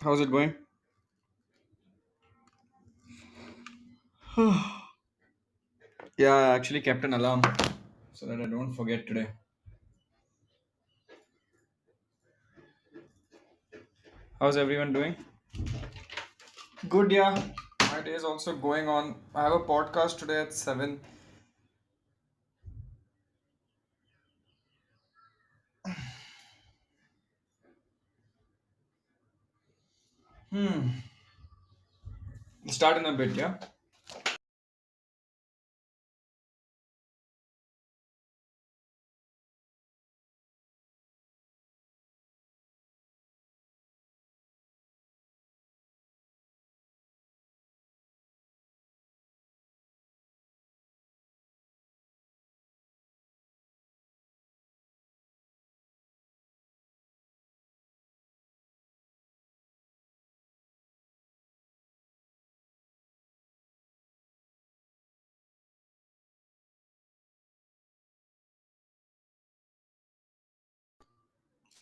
How's it going? Yeah, I actually kept an alarm so that I don't forget today. How's everyone doing? Good, yeah. My day is also going on. I have a podcast today at 7. Start in a bit, yeah?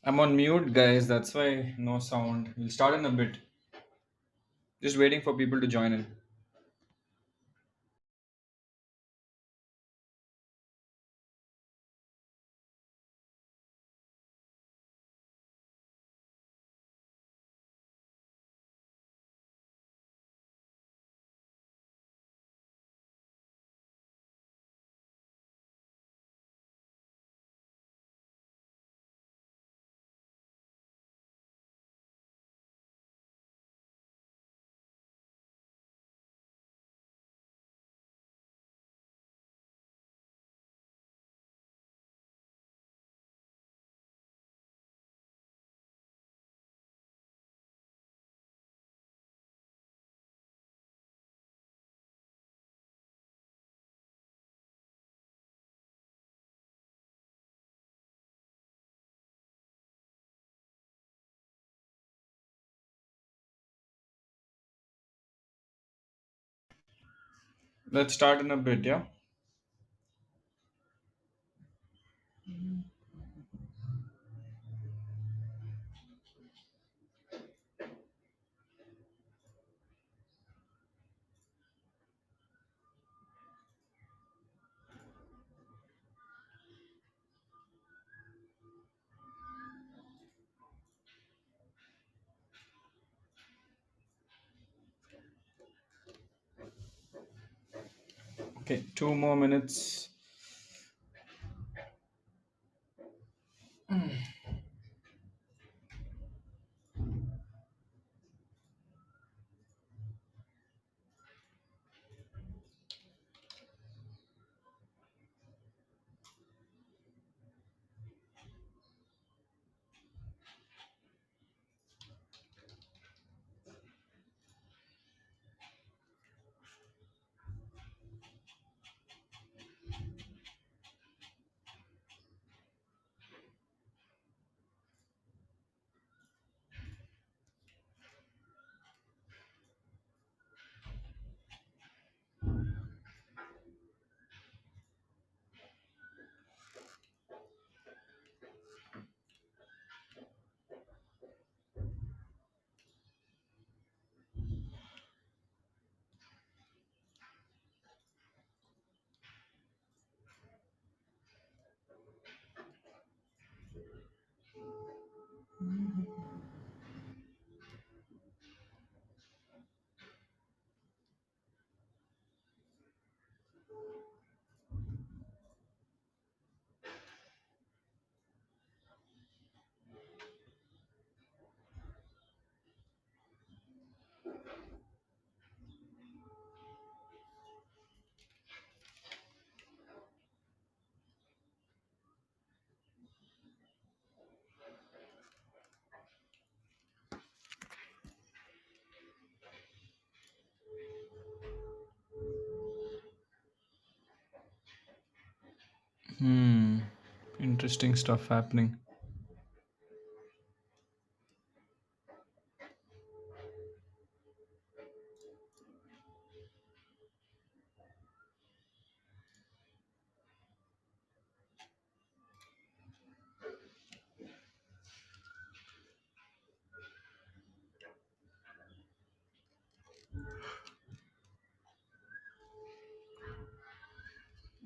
I'm on mute, guys. That's why no sound. We'll start in a bit. Just waiting for people to join in. Let's start in a bit, yeah? Okay, 2 more minutes. Hmm. Interesting stuff happening.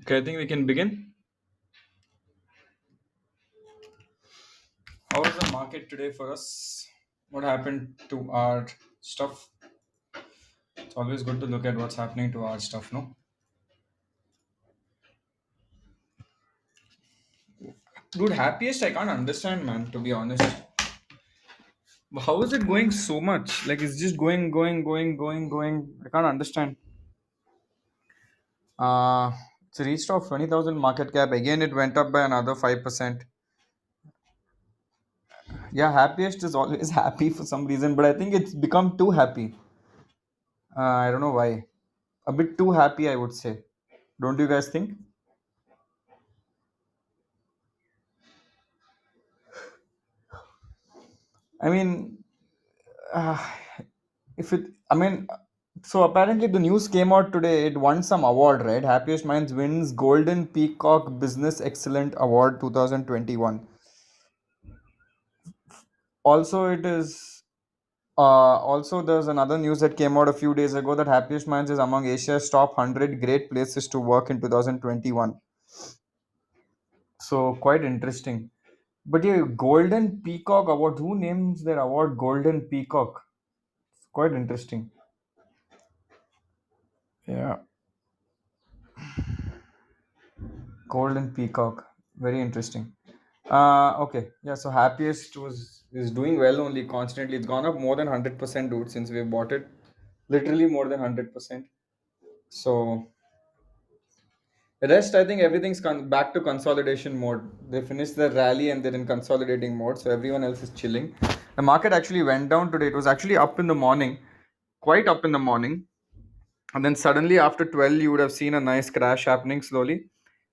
Okay, I think we can begin. How is the market today for us? What happened to our stuff? It's always good to look at what's happening to our stuff, no? Dude, happiest I can't understand, man, to be honest. How is it going so much? Like it's just going. I can't understand. Uh it's reached off 20,000 market cap. Again, it went up by another 5%. Yeah, happiest is always happy for some reason, but I think it's become too happy. I don't know why. A bit too happy, I would say. Don't you guys think? I mean, uh, if it, I mean, so apparently the news came out today. It won some award, right? Happiest Minds wins Golden Peacock Business Excellent Award 2021. Also, it is. Also, there's another news that came out a few days ago that Happiest Minds is among Asia's top 100 great places to work in 2021. So quite interesting. But yeah, Golden Peacock Award. Who names their award Golden Peacock? It's quite interesting. Yeah, Golden Peacock. Very interesting. Okay. Yeah. So happiest was is doing well only constantly. It's gone up more than 100%, dude, since we bought it. Literally more than 100%. So rest, I think everything's back to consolidation mode. They finished the rally and they're in consolidating mode. So everyone else is chilling. The market actually went down today. It was actually up in the morning, quite up in the morning. And then suddenly after 12, you would have seen a nice crash happening slowly.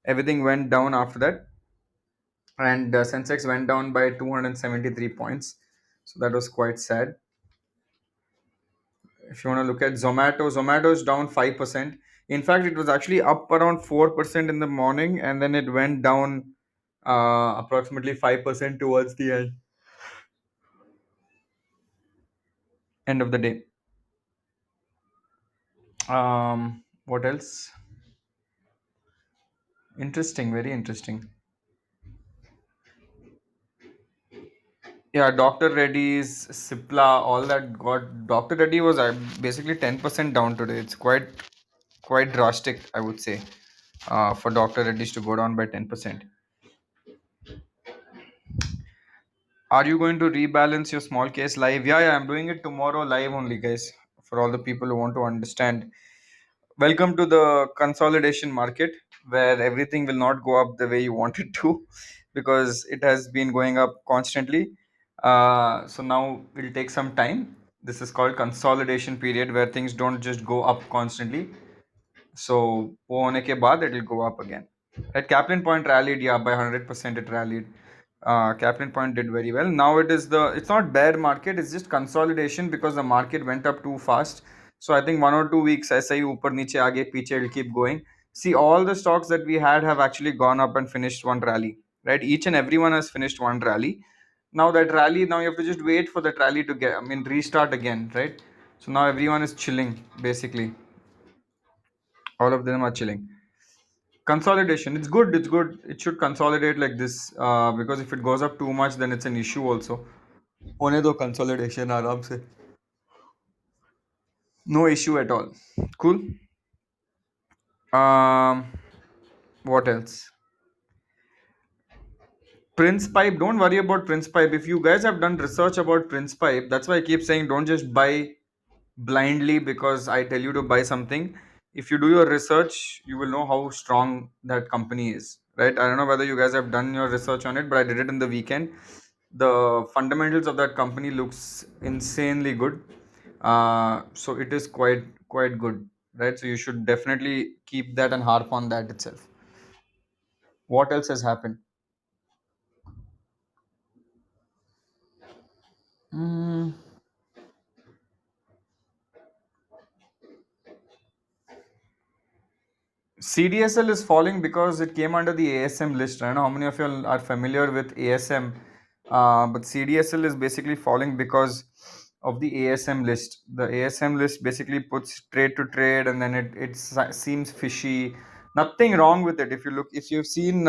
Everything went down after that. And Sensex went down by 273 points. So that was quite sad. If you want to look at Zomato is down 5%. In fact, it was actually up around 4% in the morning and then it went down approximately 5% towards the end of the day. What else? Interesting, very interesting. Yeah, Dr. Reddy's, Cipla, all that got. Dr. Reddy was basically 10% down today. It's quite drastic, I would say, for Dr. Reddy's to go down by 10%. Are you going to rebalance your small case live? Yeah, I'm doing it tomorrow live only, guys. For all the people who want to understand. Welcome to the consolidation market where everything will not go up the way you want it to because it has been going up constantly. So now it'll take some time. This is called consolidation period where things don't just go up constantly. So वो होने के बाद it will go up again. At Kaplan Point rallied, yeah, by 100% it rallied. Kaplan Point did very well. Now it's not bear market, it's just consolidation because the market went up too fast. So I think 1 or 2 weeks ऐसे ही ऊपर नीचे आगे पीछे it'll keep going. See, all the stocks that we had have actually gone up and finished one rally, right? Each and everyone has finished one rally. Now that rally, now you have to just wait for that rally to restart again, right? So now everyone is chilling basically. All of them are chilling. Consolidation, it's good, it should consolidate like this because if it goes up too much then it's an issue also. होने दो consolidation आराम से. No issue at all. Cool. um what else? Prince Pipe, don't worry about Prince Pipe. If you guys have done research about Prince Pipe, that's why I keep saying don't just buy blindly because I tell you to buy something. If you do your research, you will know how strong that company is, right? I don't know whether you guys have done your research on it, but I did it in the weekend. The fundamentals of that company looks insanely good. So it is quite good, right? So you should definitely keep that and harp on that itself. What else has happened? Mm, CDSL is falling because it came under the ASM list. I don't know how many of you all are familiar with ASM, but CDSL is basically falling because of the ASM list. The ASM list basically puts trade to trade, and then it seems fishy. Nothing wrong with it. If you look, if you've seen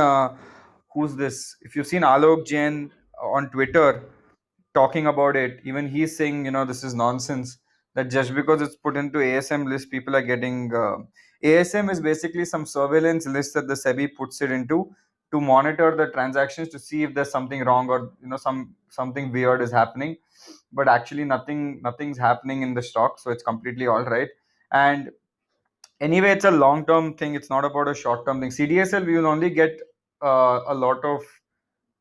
who's this, if you've seen Alok Jain on Twitter talking about it, even he's saying, this is nonsense. That just because it's put into ASM list, people are getting. ASM is basically some surveillance list that the SEBI puts it into to monitor the transactions to see if there's something wrong or something weird is happening. But actually, nothing's happening in the stock, so it's completely all right. And anyway, it's a long term thing. It's not about a short term thing. CDSL, we will only get a lot of,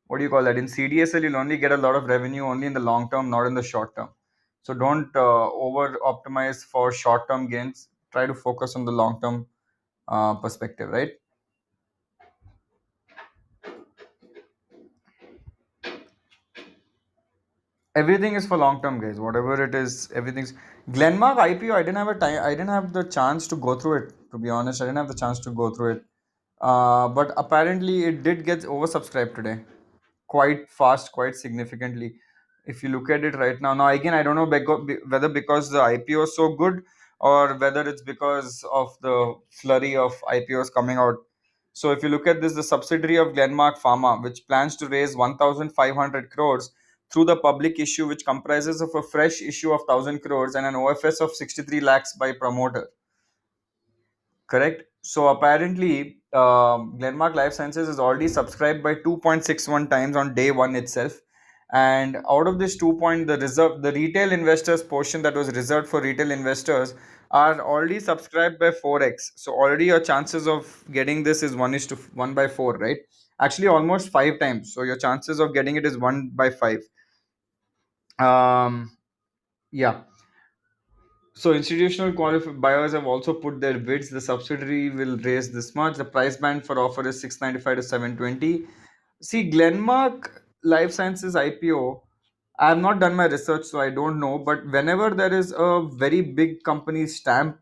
what do you call that? In CDSL, you'll only get a lot of revenue only in the long term, not in the short term. So don't over optimize for short term gains. Try to focus on the long term perspective, right? Everything is for long term, guys. Whatever it is, everything's Glenmark IPO. I didn't have a time. I didn't have the chance to go through it. To be honest, I didn't have the chance to go through it. But apparently, it did get oversubscribed today, quite fast, quite significantly. If you look at it right now, now again, I don't know whether because the IPO is so good or whether it's because of the flurry of IPOs coming out. So if you look at this, the subsidiary of Glenmark Pharma, which plans to raise 1,500 crores through the public issue, which comprises of a fresh issue of 1,000 crores and an OFS of 63 lakhs by promoter. Correct. So apparently, Glenmark Life Sciences is already subscribed by 2.61 times on day one itself. And out of this 2 point, the retail investors portion that was reserved for retail investors are already subscribed by 4x. So already your chances of getting this is 1 is to 1 by 4, right? Actually, almost 5 times. So your chances of getting it is 1 by 5. Yeah. So institutional buyers have also put their bids. The subsidiary will raise this much. The price band for offer is 695 to 720. See, Glenmark Life Sciences IPO. I have not done my research, so I don't know. But whenever there is a very big company stamp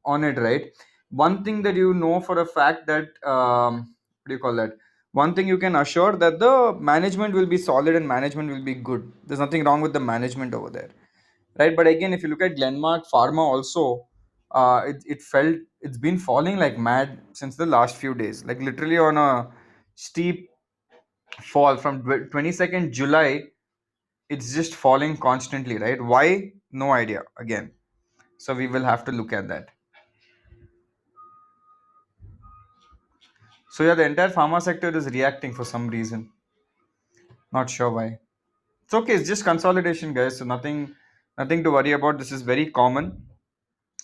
on it, right? One thing that you know for a fact that what do you call that? One thing you can assure that the management will be solid and management will be good. There's nothing wrong with the management over there, right? But again, if you look at Glenmark Pharma also, it's been falling like mad since the last few days, like literally on a steep fall from 22nd July. It's just falling constantly, right? Why? No idea again. So we will have to look at that. So yeah, the entire pharma sector is reacting for some reason. Not sure why. It's okay. It's just consolidation, guys. So nothing to worry about. This is very common.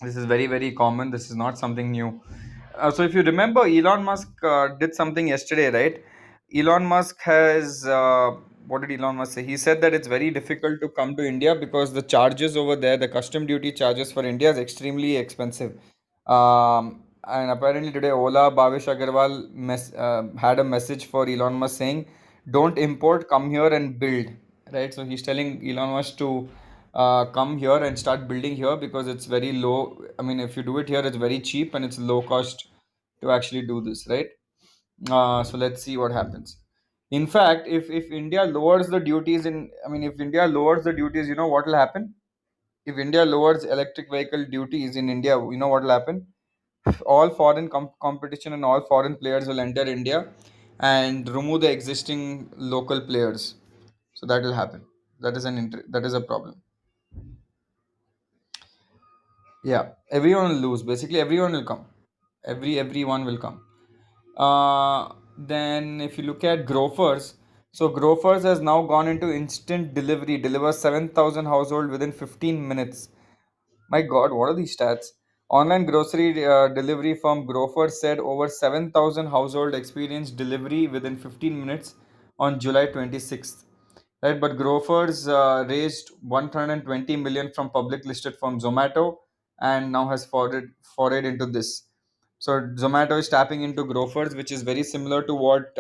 This is very, very common. This is not something new. So if you remember, Elon Musk did something yesterday, right? Elon Musk has what did Elon Musk say? He said that it's very difficult to come to India because the charges over there, the custom duty charges for India is extremely expensive. And apparently today, Ola Bhavesh Agarwal had a message for Elon Musk saying, "Don't import, come here and build." Right? So he's telling Elon Musk to come here and start building here because it's very low. I mean, if you do it here, it's very cheap and it's low cost to actually do this, right? So let's see what happens. In fact, if India lowers the duties if India lowers the duties, you know what will happen? If India lowers electric vehicle duties in India, you know what will happen? All foreign competition and all foreign players will enter India and remove the existing local players. So that will happen. That is a problem. Yeah, everyone will lose. Basically, everyone will come. Everyone will come. Then if you look at Grofers, so Grofers has now gone into instant delivery, delivers 7,000 household within 15 minutes. My God, what are these stats? Online grocery delivery firm Grofers said over 7,000 household experienced delivery within 15 minutes on July 26th. Right, but Grofers raised 120 million from public listed firm Zomato and now has forayed into this. So Zomato is tapping into Grofers, which is very similar to what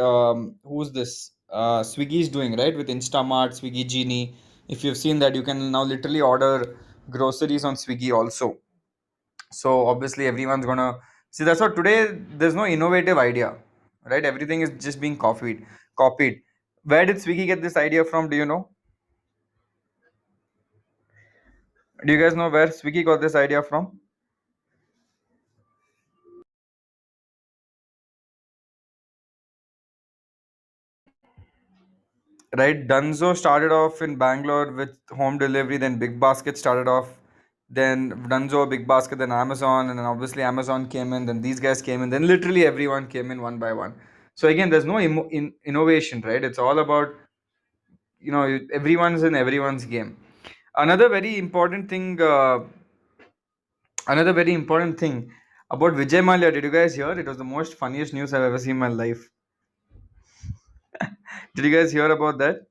who's this? Swiggy is doing, right? With Instamart, Swiggy Genie. If you've seen that, you can now literally order groceries on Swiggy also. So obviously everyone's gonna see. That's what today. There's no innovative idea, right? Everything is just being copied. Copied. Where did Swiggy get this idea from? Do you know? Do you guys know where Swiggy got this idea from? right? Dunzo started off in Bangalore with home delivery, then Big Basket started off, then Dunzo, Big Basket, then Amazon, and then obviously Amazon came in, then these guys came in, then literally everyone came in one by one. So again, there's no innovation, right? It's all about, everyone's in everyone's game. Another very important thing, another very important thing about Vijay Mallya. Did you guys hear? It was the most funniest news I've ever seen in my life. Did you guys hear about that?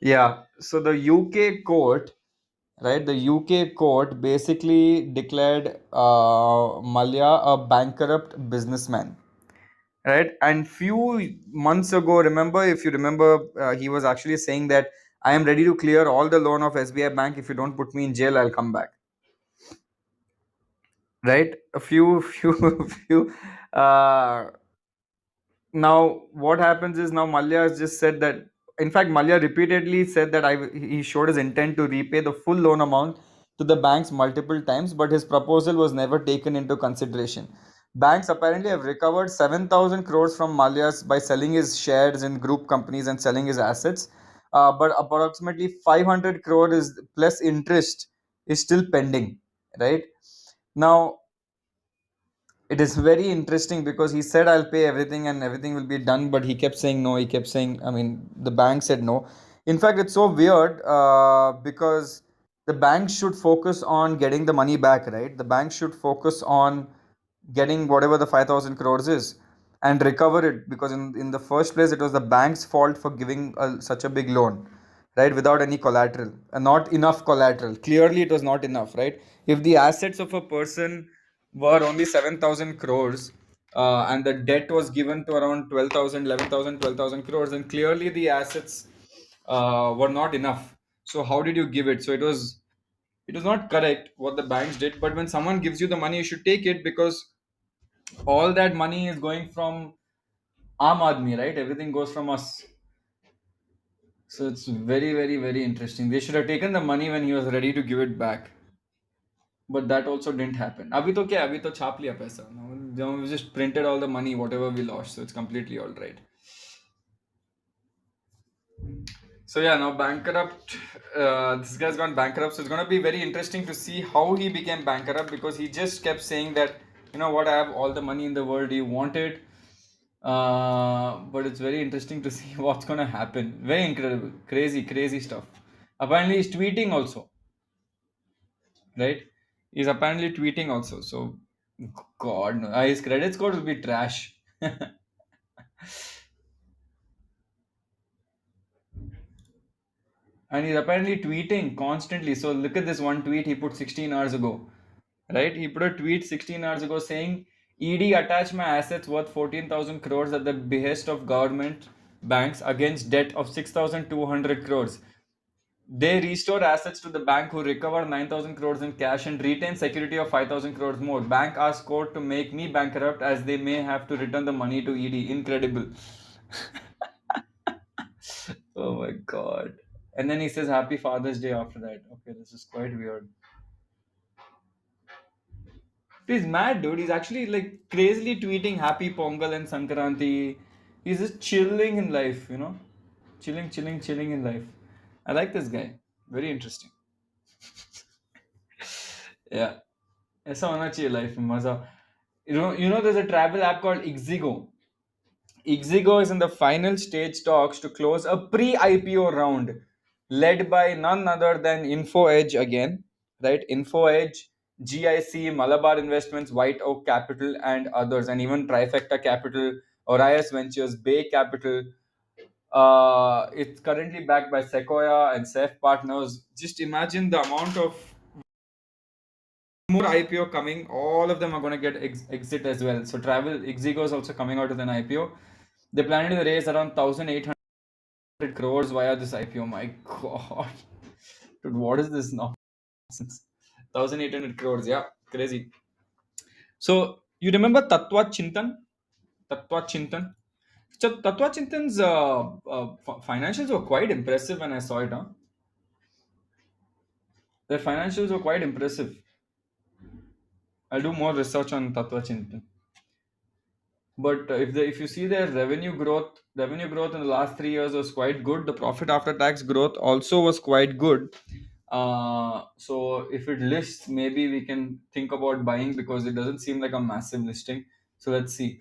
Yeah. So the UK court, right? The UK court basically declared Mallya a bankrupt businessman, right? And few months ago, remember, if you remember, he was actually saying that I am ready to clear all the loan of SBI Bank. If you don't put me in jail, I'll come back, right? A few, few. Uh, Now, what happens is now Malya has just said that. In fact, Malya repeatedly said that he showed his intent to repay the full loan amount to the banks multiple times, but his proposal was never taken into consideration. Banks apparently have recovered 7,000 crores from Malya's by selling his shares in group companies and selling his assets. But approximately 500 crore is plus interest is still pending, right? Now, it is very interesting because he said I'll pay everything and everything will be done, but he kept saying no. He kept saying, I mean, the bank said no. In fact, it's so weird because the bank should focus on getting the money back, right? The bank should focus on getting whatever the 5,000 crores is and recover it, because in the first place it was the bank's fault for giving such a big loan, right, without any collateral, not enough collateral. Clearly it was not enough, right? If the assets of a person were only 7,000 crores, and the debt was given to around 12,000, 11,000, 12,000 crores, then clearly the assets were not enough. So how did you give it? So it was not correct what the banks did. But when someone gives you the money, you should take it, because all that money is going from Aam Aadmi, right? Everything goes from us. So it's very, very, very interesting. They should have taken the money when he was ready to give it back. But that also didn't happen. अभी तो क्या अभी तो छाप लिया पैसा. Now we just printed all the money, whatever we lost. So it's completely all right. So yeah, now bankrupt. This guy's gone bankrupt. So it's gonna be very interesting to see how he became bankrupt, because he just kept saying that, you know what, I have all the money in the world. You want it? But it's very interesting to see what's gonna happen. Very incredible, crazy, crazy stuff. Apparently, he's tweeting also, right? He's apparently tweeting also. So, God, no. His credit score will be trash. And he's apparently tweeting constantly. So look at this one tweet he put 16 hours ago, right? He put a tweet 16 hours ago saying, ED attached my assets worth 14,000 crores at the behest of government banks against debt of 6,200 crores. They restore assets to the bank, who recover 9,000 crores in cash and retain security of 5,000 crores more. Bank asks court to make me bankrupt, as they may have to return the money to ED. Incredible. Oh my God. And then he says Happy Father's Day after that. Okay, this is quite weird. He's mad, dude. He's actually like crazily tweeting Happy Pongal and Sankranti. He's just chilling in life, Chilling, chilling, chilling in life. I like this guy. Very interesting. Yeah. ऐसा होना चाहिए life में मजा. There's a travel app called Ixigo. Ixigo is in the final stage talks to close a pre-IPO round led by none other than InfoEdge again, right? InfoEdge, GIC, Malabar Investments, White Oak Capital, and others, and even Trifecta Capital, Orias Ventures, Bay Capital. It's currently backed by Sequoia and Ceph Partners. Just imagine the amount of more IPO coming. All of them are going to get exit as well. So Travel Ixigo is also coming out with an IPO. They plan to raise around 1,800 crores via this IPO. My God, dude, what is this nonsense? 1,800 crores, yeah, crazy. So you remember Tatwa Chintan? Tatwa Chintan. So Tatwa Chintan's financials were quite impressive when I saw it. Huh? Their financials were quite impressive. I'll do more research on Tatwa Chintan. But if you see their revenue growth in the last 3 years was quite good. The profit after tax growth also was quite good. So if it lists, maybe we can think about buying because it doesn't seem like a massive listing. So let's see,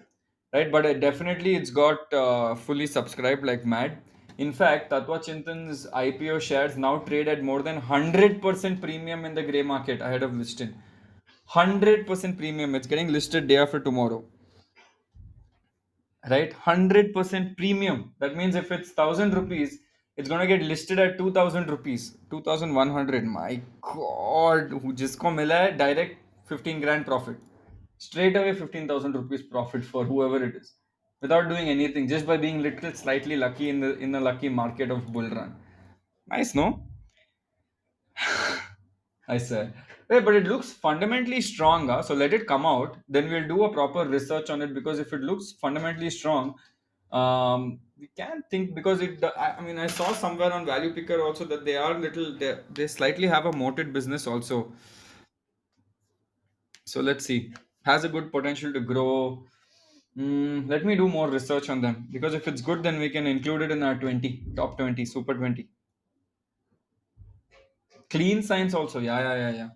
right? But definitely it's got fully subscribed like mad. In fact, Tatwa Chintan's IPO shares now trade at more than 100% premium in the grey market ahead of listing. 100% premium. It's getting listed day after tomorrow, right? 100% premium. That means if it's 1000 rupees, it's going to get listed at 2000 rupees, 2100. My god, who jisko mila hai direct 15 grand profit, straight away 15,000 rupees profit for whoever it is, without doing anything, just by being little slightly lucky in the lucky market of bull run. Nice, no? I said, hey, but it looks fundamentally strong. So let it come out. Then we'll do a proper research on it because if it looks fundamentally strong, we can think because I mean, I saw somewhere on Value Picker also that they are little, they slightly have a moated business also. So let's see. Has a good potential to grow. Let me do more research on them because if it's good, then we can include it in our 20, top 20, super 20. Clean science also. Yeah, yeah, yeah, yeah.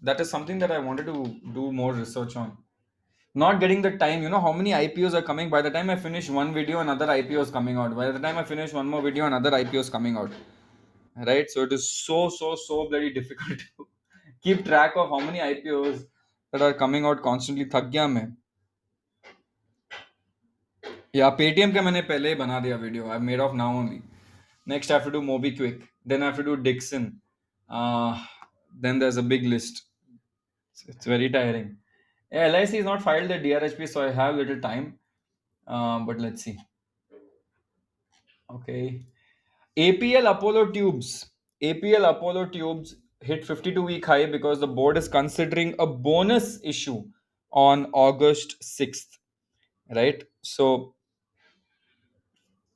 That is something that I wanted to do more research on. Not getting the time, how many IPOs are coming. By the time I finish one video, another IPO is coming out. By the time I finish one more video, another IPO is coming out. Right? So it is so bloody difficult to keep track of how many IPOs that are coming out constantly. थक गया मैं. Yeah, Paytm का मैंने पहले ही बना दिया video. I've made off now only. Next I have to do MobiQuick. Then I have to do Dixon. Then there's a big list. It's very tiring. Yeah, LIC is not filed the DRHP, so I have little time. But let's see. Okay. APL Apollo Tubes. APL Apollo Tubes hit 52-week high because the board is considering a bonus issue on August 6th. Right? So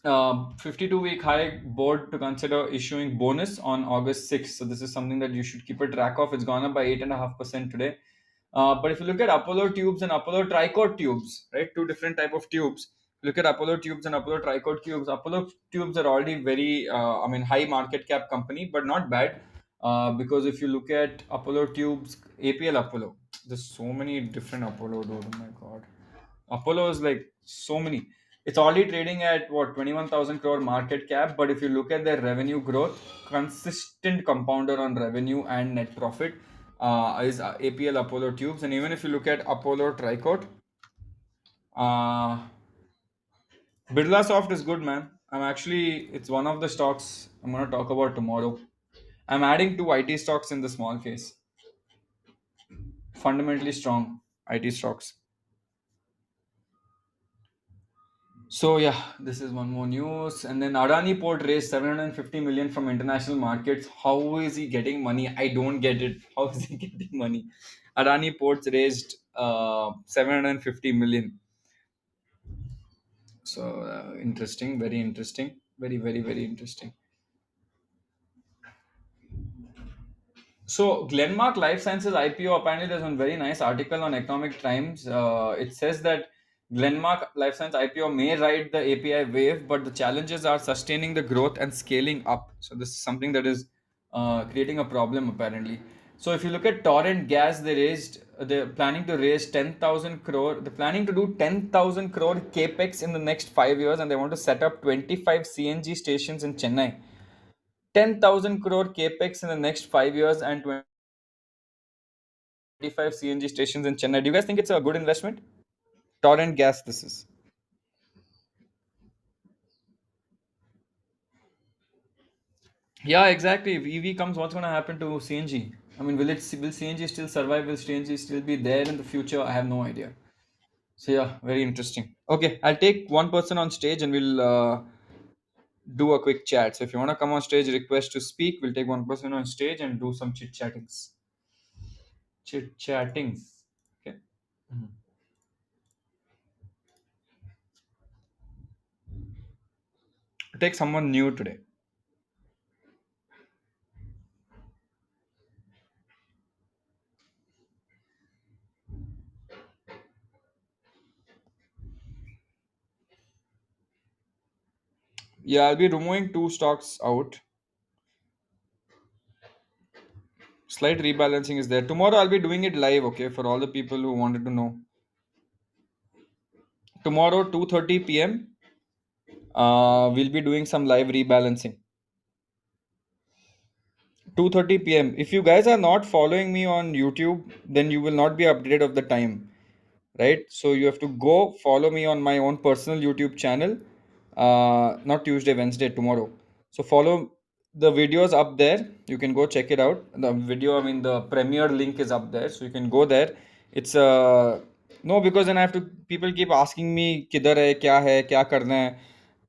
52-week high board to consider issuing bonus on August 6th. So this is something that you should keep a track of. It's gone up by 8.5% today. But if you look at Apollo tubes and Apollo trichord tubes, right, two different type of tubes. Look at Apollo tubes and Apollo trichord tubes. Apollo tubes are already very, high market cap company, but not bad. Because if you look at Apollo tubes, APL Apollo, there's so many different Apollo, dude. Oh my god. Apollo is like so many. It's already trading at what 21,000 crore market cap, but if you look at their revenue growth, consistent compounder on revenue and net profit is APL Apollo Tubes, and even if you look at Apollo Tricoat, uh, Birla Soft is good, man. It's one of the stocks I'm gonna talk about tomorrow. I'm adding two IT stocks in the small case, fundamentally strong IT stocks. So yeah, this is one more news. And then Adani Port raised 750 million from international markets. How is he getting money? I don't get it. How is he getting money? Adani Ports raised 750 million. So interesting, very interesting, very interesting. So Glenmark Life Sciences IPO, apparently there's one very nice article on Economic Times. It says that Glenmark Life Science IPO may ride the API wave, but the challenges are sustaining the growth and scaling up. So this is something that is creating a problem apparently. So if you look at Torrent Gas, they're planning to raise 10,000 crore. They're planning to do 10,000 crore capex in the next 5 years, and they want to set up 25 CNG stations in Chennai. 10,000 crore capex in the next 5 years and 25 CNG stations in Chennai. Do you guys think it's a good investment? Torrent gas, this is. Yeah, exactly. If EV comes, what's going to happen to CNG? I mean, will CNG still survive? Will CNG still be there in the future? I have no idea. So yeah, very interesting. Okay, I'll take one person on stage and we'll do a quick chat. So if you want to come on stage, request to speak. We'll take one person on stage and do some chit chattings. Chit chatting. Okay. Mhm. Take someone new today. Yeah, I'll be removing two stocks out. Slight rebalancing is there. Tomorrow I'll be doing it live, okay, for all the people who wanted to know. Tomorrow 2:30 p.m. We'll be doing some live rebalancing. 2:30 p.m. If you guys are not following me on YouTube, then you will not be updated of the time, right? So you have to go follow me on my own personal YouTube channel. Not Tuesday, Wednesday, tomorrow. So follow the videos up there. You can go check it out. The video, I mean, the premiere link is up there, so you can go there. It's no, because then I have to. People keep asking me, किधर है, क्या है, क्या करना है.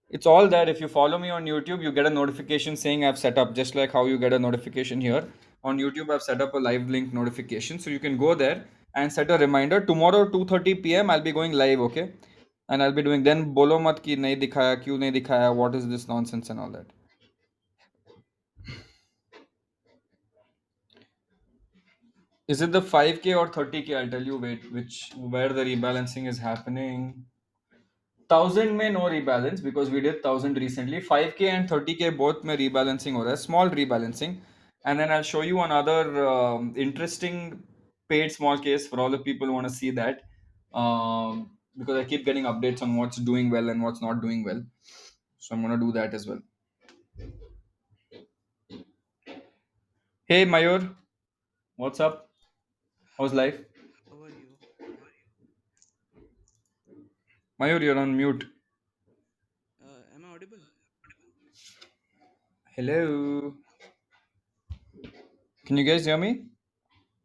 It's all there. If you follow me on YouTube, you get a notification saying I've set up, just like how you get a notification here. On YouTube, I've set up a live link notification. So you can go there and set a reminder. Tomorrow, 2:30 p.m., I'll be going live, okay? And I'll be doing then bolo mat ki nahi dikhaya, kyun nahi dikhaya, what is this nonsense and all that. Is it the 5K or 30K? I'll tell you wait, which where the rebalancing is happening. 1000 में no rebalance because we did 1000 recently. 5K and 30K both में rebalancing हो रहा है, small rebalancing. And then I'll show you another interesting paid small case for all the people who want to see that. Because I keep getting updates on what's doing well and what's not doing well. So I'm gonna do that as well. Hey Mayur, what's up? How's life? How are you? Mayur, you're on mute. Am I audible? Hello. Can you guys hear me?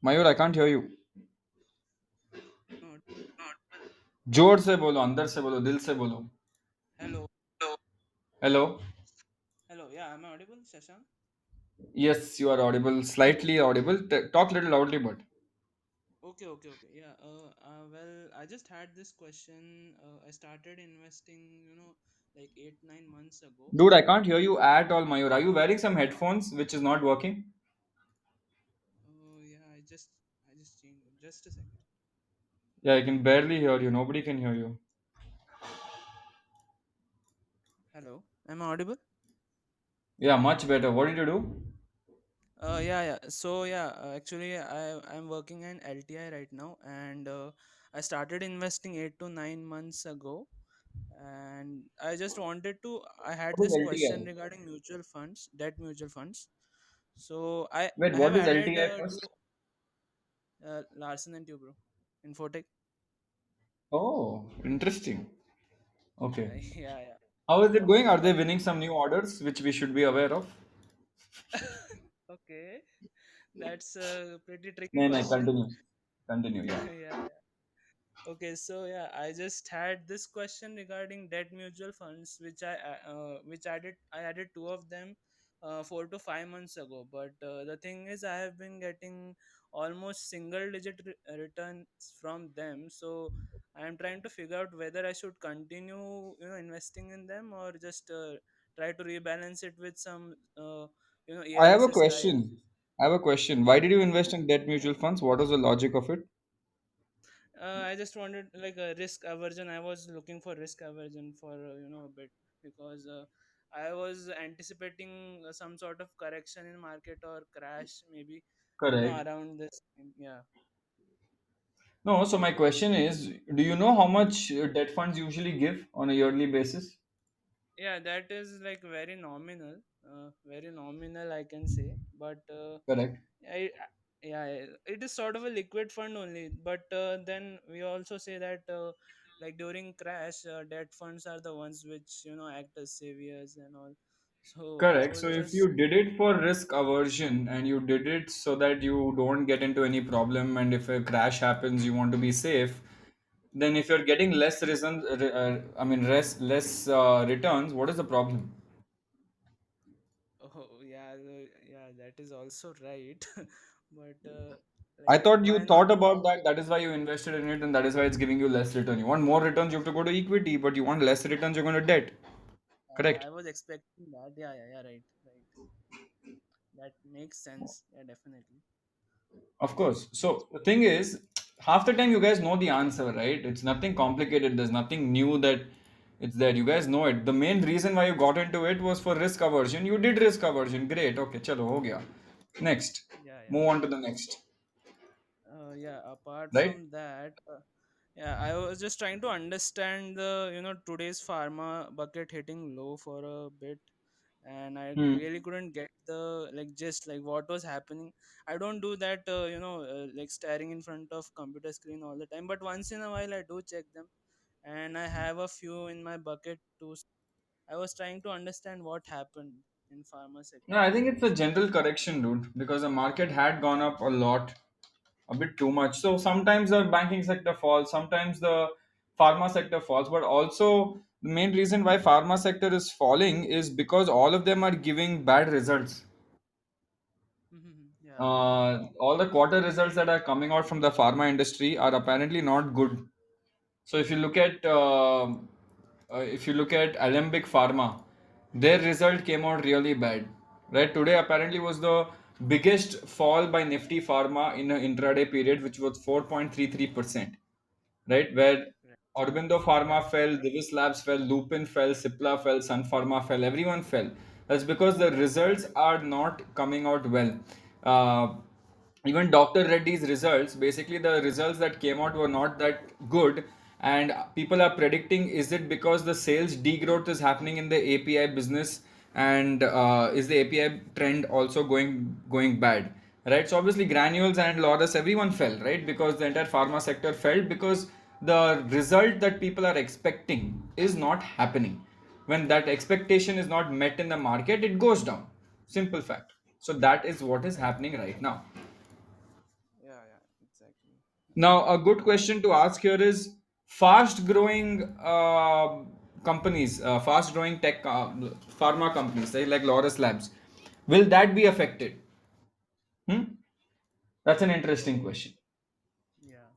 Mayur, I can't hear you. Am I audible? जोर से बोलो, अंदर से बोलो, दिल से बोलो. Hello. Hello. Hello. Yeah, am I audible, Shashank? Yes, you are audible, slightly audible. Talk little loudly, but Okay. Yeah. Well, I just had this question. I started investing, like 8, 9 months ago. dude, I can't hear you at all, Mayur. Are you wearing some headphones which is not working? Oh yeah, I just changed it. Just a second. Yeah, I can barely hear you. Nobody can hear you. Hello. Am I audible? Yeah, much better. What did you do? Yeah. So yeah, actually, I'm working in LTI right now, and I started investing 8to 9 months ago. And I just wanted to, I had What is this question LTI? regarding mutual funds, debt mutual funds. So I Wait, I what have is added LTI two first? Larsen and Tubro Infotech. Oh, interesting. Okay. Yeah. How is it going? Are they But winning some new orders which we should be aware of? okay, that's a pretty tricky No, no, question. continue. Continue, yeah. Yeah. Okay, so yeah, I just had this question regarding debt mutual funds, which I added two of them 4 to 5 months ago. But the thing is, I have been getting almost single digit returns from them. So I am trying to figure out whether I should continue, investing in them, or just try to rebalance it with some, I have a ALSS type. question. I have a question. Why did you invest in debt mutual funds? What was the logic of it? I just wanted like a risk aversion. I was looking for risk aversion for a bit, because I was anticipating some sort of correction in market or crash, maybe, Correct. around this time. Yeah. No, so my question is, do you know how much debt funds usually give on a yearly basis? Yeah, that is like very nominal, I can say. But Correct. I, yeah, it is sort of a liquid fund only. But then we also say that like during crash, debt funds are the ones which act as saviors and all. So I Correct. So was if just, you did it for risk aversion and you did it so that you don't get into any problem and if a crash happens, you want to be safe, then if you're getting less reasons, I mean, less returns, what is the problem? oh yeah, yeah, that is also right. But I like, thought you why not? thought about that. That is why you invested in it, and that is why it's giving you less return. You want more returns, you have to go to equity, but you want less returns, you're going to debt. Correct. I was expecting that. Yeah, right. That makes sense. Yeah, definitely. Of course. So the thing is, half the time you guys know the answer, right? It's nothing complicated. There's nothing new that It's there. You guys know it. The main reason why you got into it was for risk aversion. You did risk aversion. Great. Okay, chalo, ho gaya. Next. Yeah, yeah. Move on to the next. Yeah, apart Right? from that, yeah, I was just trying to understand the, today's pharma bucket hitting low for a bit, and I Hmm. really couldn't get the like just like what was happening. I don't do that, like staring in front of computer screen all the time, but once in a while I do check them, and I have a few in my bucket too. I was trying to understand what happened in pharma No, sector. I think it's a general correction, dude, because the market had gone up a lot, a bit too much. So sometimes the banking sector falls, sometimes the pharma sector falls, but also the main reason why pharma sector is falling is because all of them are giving bad results. Yeah, All the quarter results that are coming out from the pharma industry are apparently not good. So if you look at Alembic Pharma, their result came out really bad. Right today, apparently was the biggest fall by Nifty Pharma in an intraday period, which was 4.33%. Right, where right. Aurobindo Pharma fell, Divis Labs fell, Lupin fell, Cipla fell, Sun Pharma fell, everyone fell. That's because the results are not coming out well. Uh, Even Dr. Reddy's results, basically the results that came out were not that good, and people are predicting, is it because the sales degrowth is happening in the API business, and is the API trend also going bad, right? So obviously Granules and Laurus, everyone fell, right? Because the entire pharma sector fell because the result that people are expecting is not happening. When that expectation is not met in the market, it goes down. Simple fact. So that is what is happening right now. Yeah, yeah, exactly. Now, a good question to ask here is fast growing companies, fast growing tech pharma companies, like Laurus Labs, will that be affected? Hmm? That's an interesting So, question. yeah,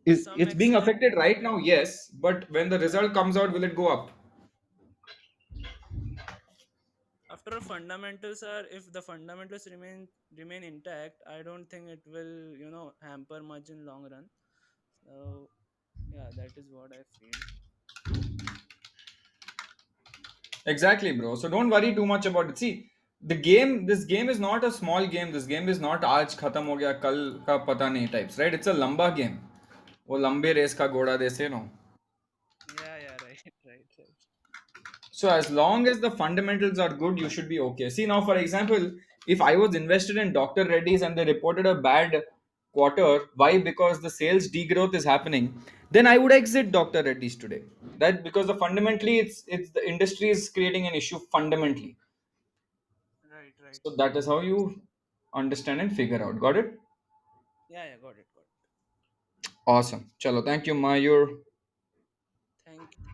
to Is some it's being extent, affected right now? Yes, but when the result comes out, will it go up? after fundamentals are, if the fundamentals remain intact, I don't think it will, hamper much in long run. So, yeah, that is what I feel. Exactly, bro. So don't worry too much about it. See, this game is not a small game. This game is not आज खत्म हो गया कल का पता नहीं types, right? It's a lamba game. वो लंबे रेस का घोड़ा देसे no. Yeah, yeah, right, right, right. So as long as the fundamentals are good, you should be okay. See now, for example, if I was invested in Dr. Reddy's and they reported a bad quarter, why? Because the sales degrowth is happening. Then I would exit Dr. Reddy's today. That because the fundamentally it's the industry is creating an issue fundamentally. Right, right. So that is how you understand and figure out. Got it? Yeah, yeah, got it, got it. Awesome. Chalo, thank you, Mayur.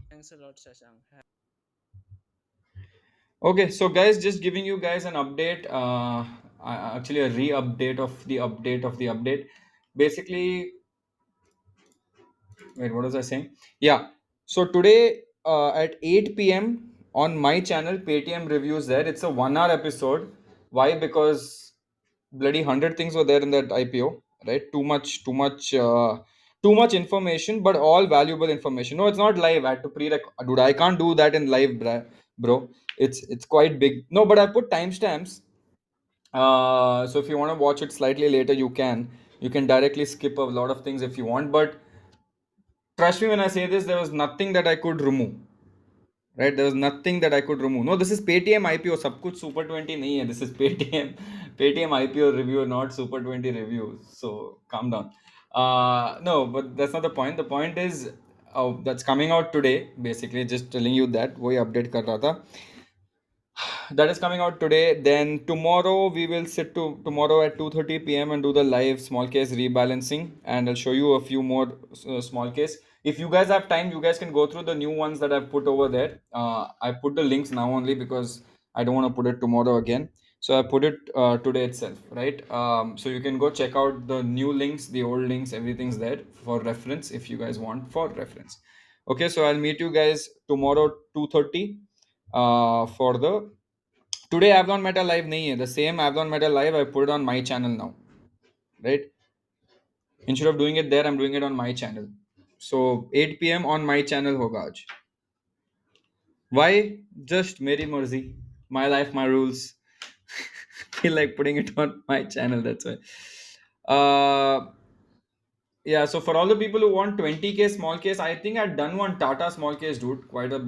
Thanks a lot, Shashank. Okay, so guys, just giving you guys an update. Actually, a re-update of the update of the update. Basically, wait, what was I saying? Yeah. So today at 8 p.m. on my channel, Paytm reviews there. It's a 1 hour episode. Why? Because bloody 100 things were there in that IPO, right? Too much information, but all valuable information. No, it's not live. I had to pre-rec. Dude, I can't do that in live, bro. It's quite big. No, but I put timestamps. So if you want to watch it slightly later, you can. You can directly skip a lot of things if you want, but trust me when I say this, there was nothing that I could remove. Right? There was nothing that I could remove. No, this is Paytm IPO. सब कुछ Super 20 नहीं है. This is Paytm. Paytm IPO review, not Super 20 review. So calm down. No, but that's not the point. The point is that's coming out today. Basically, just telling you that. वही update कर रहा था. That is coming out today. Then tomorrow we will sit to tomorrow at 2:30 p.m. and do the live small case rebalancing, and I'll show you a few more small case. If you guys have time, you guys can go through the new ones that I've put over there. I put the links now only because I don't want to put it tomorrow again. So I put it today itself, right? So you can go check out the new links, the old links, everything's there for reference if you guys want for reference. Okay, so I'll meet you guys tomorrow 2:30 for the today Avlon Meta Live nahi hai. The same Avlon Meta Live I put it on my channel now, right? Instead of doing it there, I'm doing it on my channel. So 8 p.m. on my channel hoga aaj. Why? Just Meri Marzi. My life, my rules. Feel like putting it on my channel. That's why. Yeah. So for all the people who want 20K small case, I think I'd done one Tata small case, dude. Quite a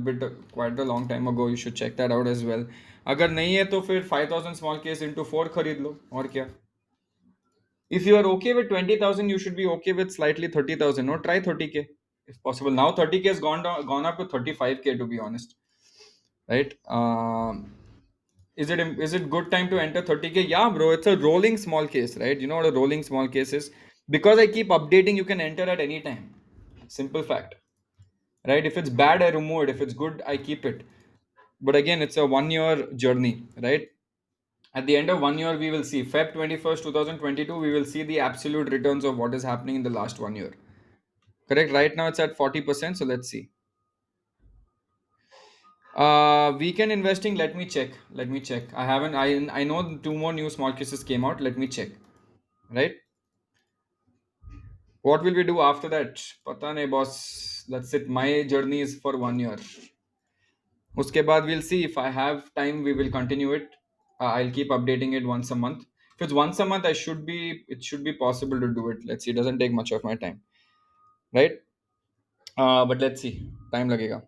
long time ago. You should check that out as well. अगर नहीं है तो फिर 5,000 small case into 4 खरीद लो और क्या. If you are okay with 20,000, you should be okay with slightly 30,000. No, try 30K if possible. Now 30K has gone up to 35K, to be honest, right? Is it good time to enter 30K? Yeah, bro. It's a rolling small case, right? You know what a rolling small case is? Because I keep updating, you can enter at any time. Simple fact, right? If it's bad, I remove it. If it's good, I keep it. But again, it's a 1 year journey, right? At the end of 1 year, we will see Feb 21st, 2022. We will see the absolute returns of what is happening in the last 1 year. Correct. Right now, it's at 40%. So let's see. Weekend investing. Let me check. Let me check. I haven't. I know two more new small cases came out. Let me check. Right. What will we do after that? Pata nahi, boss. That's it. My journey is for 1 year. Uske baad we'll see if I have time. We will continue it. I'll keep updating it once a month. If it's once a month, I should be. It should be possible to do it. Let's see. It doesn't take much of my time, right? But let's see. Time लगेगा.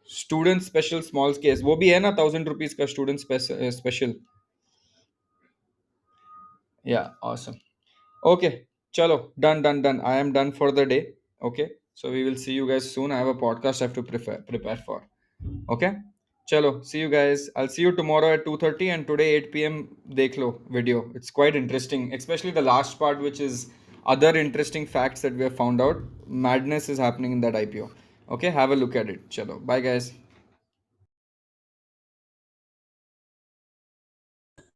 Student special small case वो भी है ना 1,000 rupees का student special या awesome. Okay, chalo, done. I am done for the day. Okay, so we will see you guys soon. I have a podcast I have to prepare for. Okay, chalo, see you guys. I'll see you tomorrow at 2:30 and today 8 p.m. Dekh lo video. It's quite interesting, especially the last part, which is other interesting facts that we have found out. Madness is happening in that IPO. Okay, have a look at it. Chalo, bye guys.